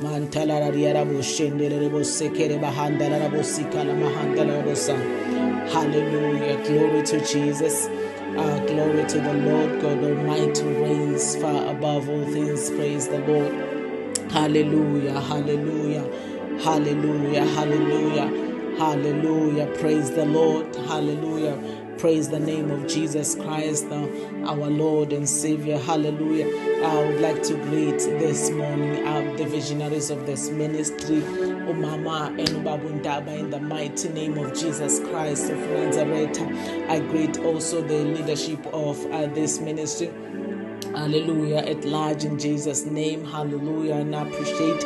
Hallelujah. Glory to Jesus. Glory to the Lord God Almighty, reigns far above all things. Praise the Lord. Hallelujah. Hallelujah. Hallelujah. Hallelujah. Hallelujah. Praise the Lord. Hallelujah. Praise the name of Jesus Christ, our Lord and Savior. Hallelujah. I would like to greet this morning the visionaries of this ministry, Umama and Babundaba, in the mighty name of Jesus Christ of Nazareth. I greet also the leadership of this ministry. Hallelujah, at large in Jesus' name. Hallelujah. And I appreciate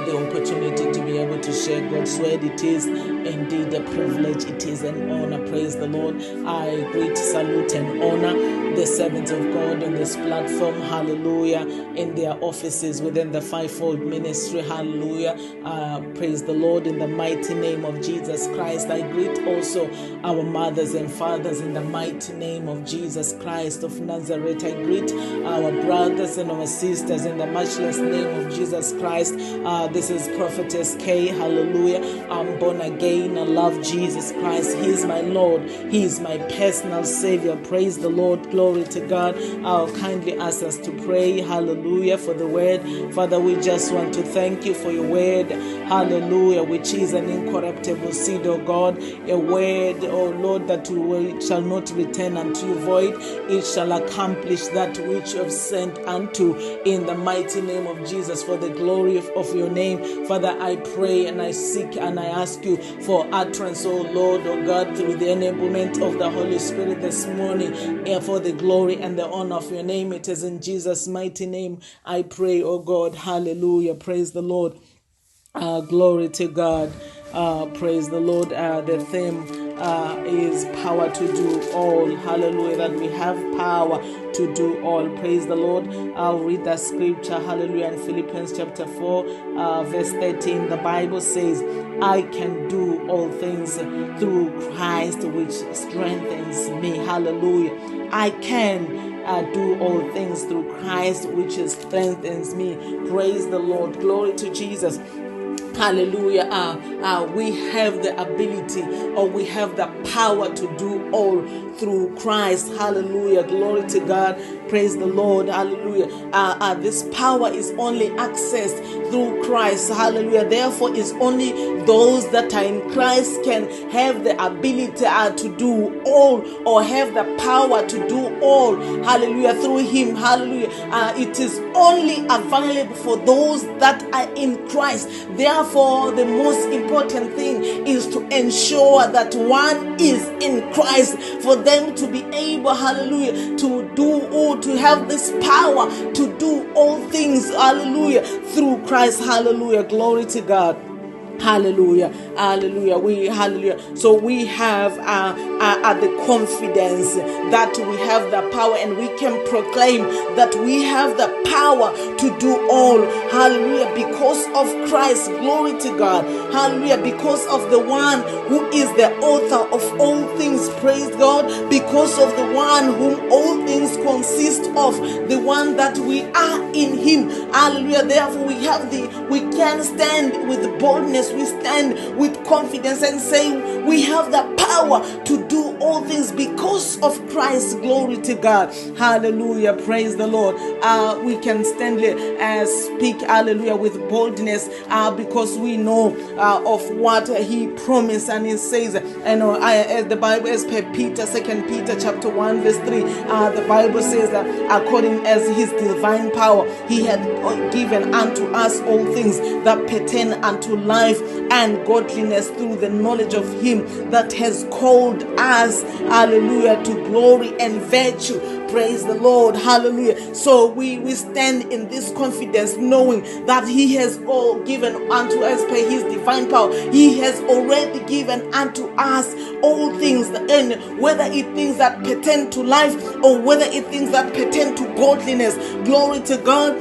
the opportunity to be able to share God's word. It is indeed a privilege. It is an honor. Praise the Lord. I greet, salute, and honor the servants of God on this platform. Hallelujah. In their offices within the fivefold ministry. Hallelujah. Praise the Lord in the mighty name of Jesus Christ. I greet also our mothers and fathers in the mighty name of Jesus Christ of Nazareth. I greet our brothers and our sisters in the matchless name of Jesus Christ. This is Prophetess K. Hallelujah. I'm born again. I love Jesus Christ. He is my Lord. He is my personal Savior. Praise the Lord. Glory to God. I'll kindly ask us to pray. Hallelujah. For the word. Father, we just want to thank you for your word. Hallelujah. Which is an incorruptible seed, oh God. A word, oh Lord, that shall not return unto you void. It shall accomplish that which you have sent unto, in the mighty name of Jesus, for the glory of your name. Father, I pray and I seek and I ask you for utterance, oh Lord, oh God, through the enablement of the Holy Spirit this morning, and for the glory and the honor of your name. It is in Jesus' mighty name I pray, oh God. Hallelujah. Praise the Lord. Glory to God. Praise the Lord. The theme is power to do all. Hallelujah. That we have power to do all. Praise the Lord. I'll read that scripture. Hallelujah. In Philippians chapter 4, verse 13, the Bible says, I can do all things through Christ which strengthens me. Hallelujah. I can do all things through Christ which strengthens me. Praise the Lord. Glory to Jesus. Hallelujah. We have the ability, or we have the power to do all through Christ. Hallelujah. Glory to God. Praise the Lord. Hallelujah. This power is only accessed through Christ. Hallelujah. Therefore, it's only those that are in Christ can have the ability to do all, or have the power to do all. Hallelujah. Through Him. Hallelujah. It is only available for those that are in Christ. Therefore, the most important thing is to ensure that one is in Christ, for them to be able, hallelujah, to do all, to have this power to do all things, hallelujah, through Christ. Hallelujah. Glory to God. Hallelujah. Hallelujah. Hallelujah. So we have the confidence that we have the power, and we can proclaim that we have the power to do all. Hallelujah. Because of Christ. Glory to God. Hallelujah. Because of the one who is the author of all things. Praise God. Because of the one whom all things consist of. The one that we are in Him. Hallelujah. Therefore we can stand with boldness. We stand with confidence and say we have the power to do all things because of Christ. Glory to God. Hallelujah. Praise the Lord. We can stand and speak, hallelujah, with boldness because we know of what He promised. And He says, as the Bible, as per Peter, 2 Peter chapter 1 verse 3, the Bible says that according as His divine power He had given unto us all things that pertain unto life and godliness, through the knowledge of Him that has called us, hallelujah, to glory and virtue. Praise the Lord. Hallelujah. So we stand in this confidence, knowing that He has all given unto us by His divine power. He has already given unto us all things, and whether it things that pertain to life, or whether it things that pertain to godliness. Glory to God.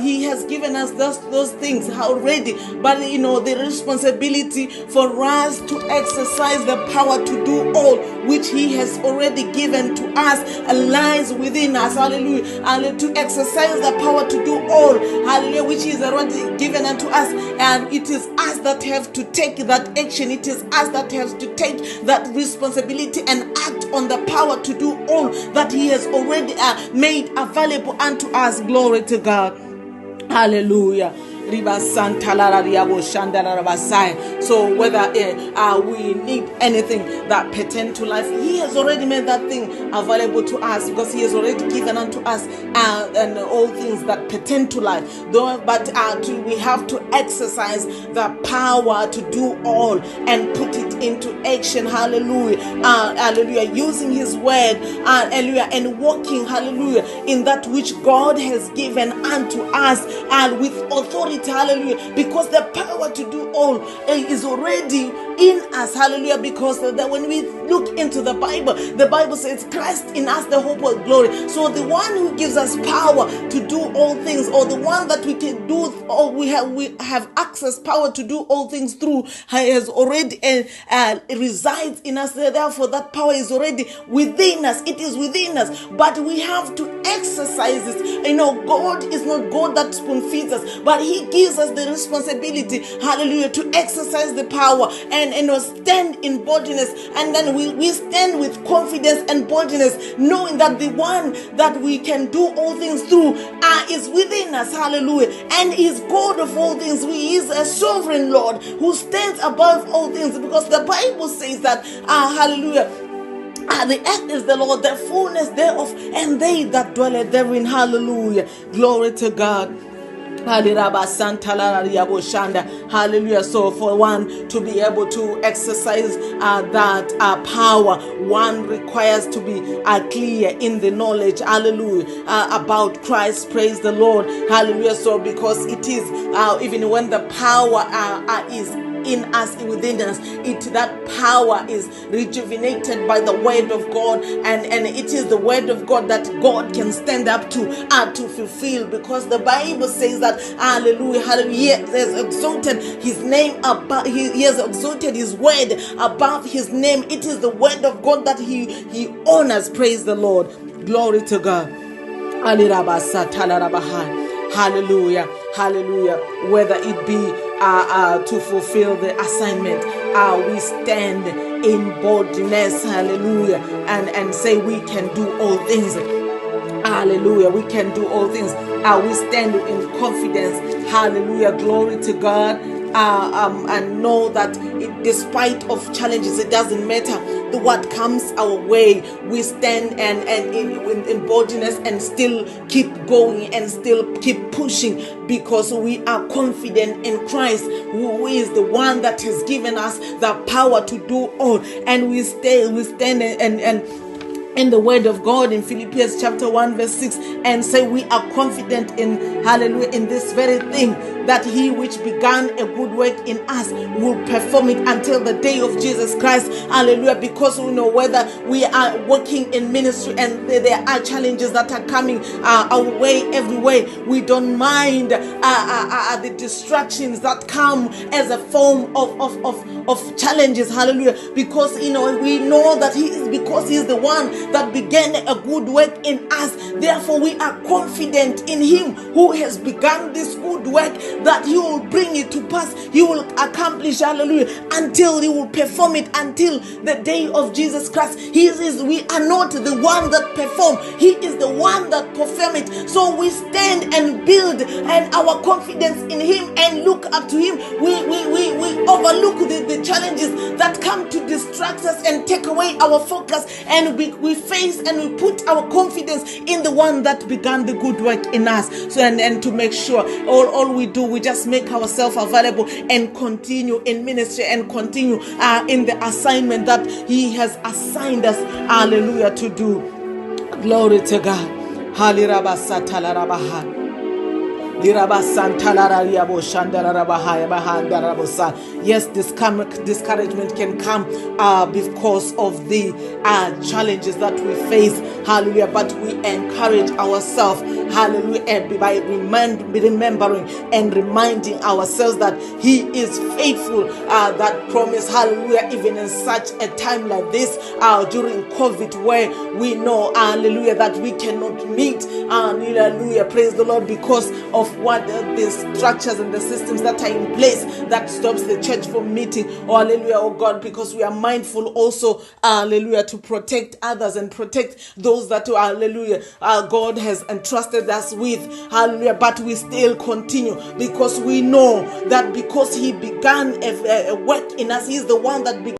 He has given us those things already, but the responsibility for us to exercise the power to do all which he has already given to us lies within us. Hallelujah. Hallelujah. To exercise the power to do all. Hallelujah. Which is already given unto us. And it is us that have to take that action. It is us that have to take that responsibility and act on the power to do all that he has already made available unto us. Glory to God. Hallelujah. So whether we need anything that pertain to life, he has already made that thing available to us, because he has already given unto us and all things that pertain to life. But we have to exercise the power to do all and put it into action. Hallelujah. Hallelujah. Using his word, hallelujah, and walking, hallelujah, in that which God has given unto us, and with authority. Hallelujah. Because the power to do all is already in us. Hallelujah. Because when we look into the Bible says Christ in us, the hope of glory. So the one who gives us power to do all things, or the one that we can do, or we have access power to do all things through, has already resides in us. Therefore that power is already within us. It is within us, but we have to exercise it. God is not God that spoon feeds us, but he gives us the responsibility, hallelujah, to exercise the power and stand in boldness. And then we stand with confidence and boldness, knowing that the one that we can do all things through is within us. Hallelujah. And is God of all things. He is a sovereign Lord who stands above all things, because the Bible says that hallelujah, the earth is the Lord, the fullness thereof, and they that dwell therein. Hallelujah. Glory to God. Hallelujah. So for one to be able to exercise that power, one requires to be clear in the knowledge, hallelujah, about Christ. Praise the Lord. Hallelujah. So because it is even when the power is in us, within us, that power is rejuvenated by the word of God, and it is the word of God that God can stand up to fulfill, because the Bible says that hallelujah, hallelujah, he has exalted his name above, he has exalted his word above his name. It is the word of God that he honors. Praise the Lord. Glory to God. Hallelujah, hallelujah. Whether it be to fulfill the assignment, we stand in boldness, hallelujah, and say we can do all things. Hallelujah, we can do all things. We stand in confidence. Hallelujah, glory to God. And know that despite of challenges, it doesn't matter what comes our way. We stand and in boldness and still keep going and still keep pushing, because we are confident in Christ, who is the one that has given us the power to do all. And we stand and in the word of God in Philippians chapter 1 verse 6, and say we are confident in, hallelujah, in this very thing, that he which began a good work in us will perform it until the day of Jesus Christ. Hallelujah. Because we know whether we are working in ministry and there are challenges that are coming our way every way, we don't mind the distractions that come as a form of challenges. Hallelujah. Because we know that he is the one that began a good work in us. Therefore we are confident in him who has begun this good work, that he will bring it to pass. He will accomplish, hallelujah, until he will perform it until the day of Jesus Christ. We are not the one that perform, he is the one that perform it. So we stand and build and our confidence in him and look up to him. We overlook the challenges that come to distract us and take away our focus, and we face and we put our confidence in the one that began the good work in us. So and to make sure all we do, we just make ourselves available and continue in ministry and continue in the assignment that he has assigned us, hallelujah, to do. Glory to God. Hallelujah. Yes, discouragement can come because of the challenges that we face. Hallelujah. But we encourage ourselves. Hallelujah. And by remembering and reminding ourselves that He is faithful. That promise. Hallelujah. Even in such a time like this, during COVID, where we know, hallelujah, that we cannot meet. Hallelujah. Praise the Lord, because of what the structures and the systems that are in place that stops the church from meeting. Oh, hallelujah, oh God, because we are mindful also, hallelujah, to protect others and protect those that, hallelujah, God has entrusted us with. Hallelujah. But we still continue because we know that because He began a work in us, He is the one that began